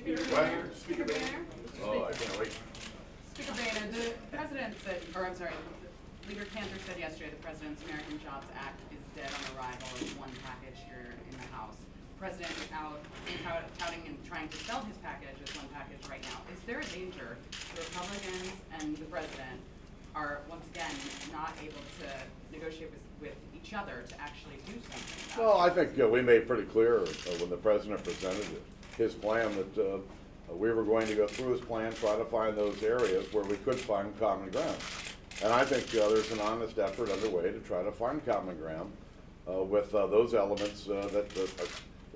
Speaker Boehner. Oh, I can't wait. Speaker Boehner, the president said, or I'm sorry, Leader Cantor said yesterday the president's American Jobs Act is dead on arrival as one package here in the House. The president is out touting and trying to sell his package as one package right now. Is there a danger the Republicans and the president are once again not able to negotiate with each other to actually do something? Well, I think we made pretty clear when the president presented his plan that we were going to go through his plan, try to find those areas where we could find common ground. And I think there's an honest effort underway to try to find common ground with those elements that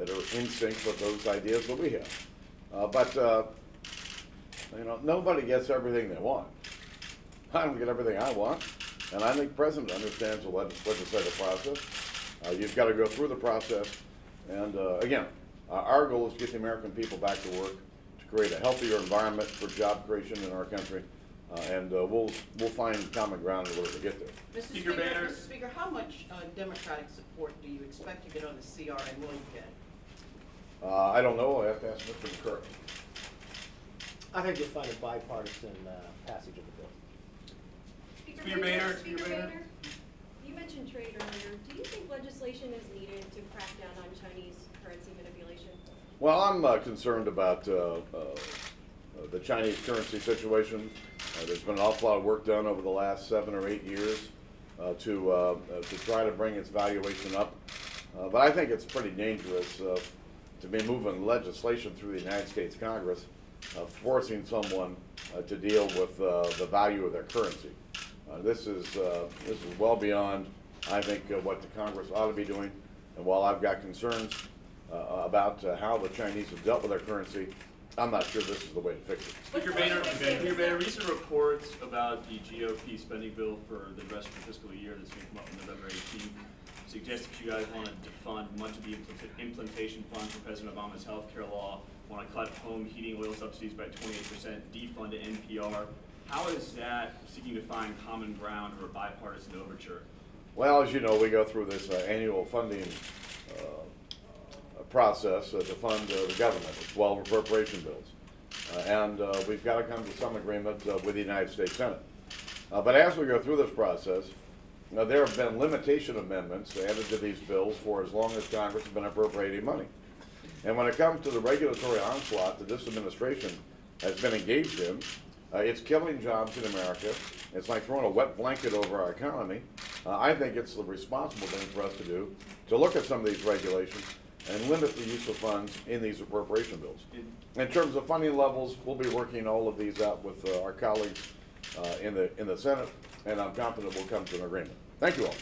are in sync with those ideas that we have. But you know, nobody gets everything they want. I don't get everything I want, and I think the president understands the legislative process. You've got to go through the process, and again, our goal is to get the American people back to work, to create a healthier environment for job creation in our country, and we'll find common ground in order to get there. Mr. Speaker, how much Democratic support do you expect to get on the CR, and will you get it? I don't know. I have to ask Mr. McCurry. I think you'll find a bipartisan passage of the bill. Speaker Boehner, you mentioned trade earlier. Do you think legislation is needed to crack down on Chinese currency manipulation? Well, I'm concerned about the Chinese currency situation. There's been an awful lot of work done over the last 7 or 8 years to try to bring its valuation up. But I think it's pretty dangerous to be moving legislation through the United States Congress, forcing someone to deal with the value of their currency. This is well beyond, I think, what the Congress ought to be doing. And while I've got concerns about how the Chinese have dealt with their currency, I'm not sure this is the way to fix it. Speaker Boehner, recent reports about the GOP spending bill for the rest of the fiscal year that's going to come up on November 18th suggest that you guys want to defund much of the implementation funds for President Obama's health care law, want to cut home heating oil subsidies by 28%, defund NPR. How is that seeking to find common ground or a bipartisan overture? Well, as you know, we go through this annual funding process to fund the government, 12 appropriation bills. And we've got to come to some agreement with the United States Senate. But as we go through this process, there have been limitation amendments added to these bills for as long as Congress has been appropriating money. And when it comes to the regulatory onslaught that this administration has been engaged in, it's killing jobs in America. It's like throwing a wet blanket over our economy. I think it's the responsible thing for us to do, to look at some of these regulations and limit the use of funds in these appropriation bills. In terms of funding levels, we'll be working all of these out with our colleagues in the Senate, and I'm confident we'll come to an agreement. Thank you all.